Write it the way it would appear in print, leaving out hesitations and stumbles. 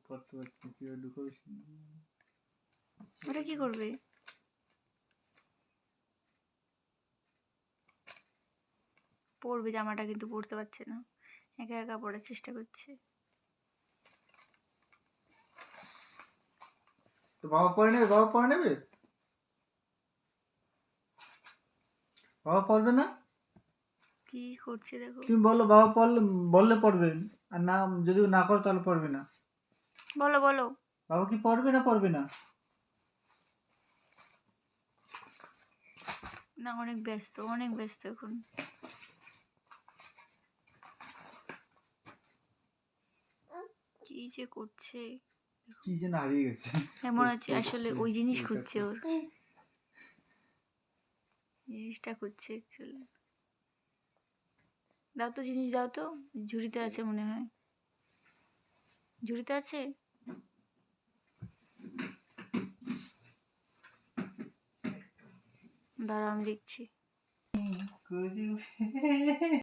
পড়তে পারছি না, কিভাবে ঢুকাবে? ওটা কি করবে? পরবে জামাটা, কিন্তু পরতে পারছে না, একা একা পরার চেষ্টা করছে। তো বাবা পরে নেবে, বাবা পরে নেবে, বাবা পড়বে না? কি করছে দেখো। তুমি বলো বাবা পড়লে, বললে পড়বে, আর না যদি না করো তাহলে পড়বে না। বলো বলো। বাবা কি পড়বে না পড়বে না? না, অনেক ব্যস্ত, অনেক ব্যস্ত এখন। কি যে করছে, কি যেন হারিয়ে গেছে। এমন আছে আসলে ওই জিনিস খুঁজছে, ওর জিনিসটা খুঁজছে অ্যাকচুয়ালি। দাও তো, জিনিস দাও তো। ঝুড়িতে আছে মনে হয়, ঝুড়িতে আছে। দাঁড়া আমি দেখছি।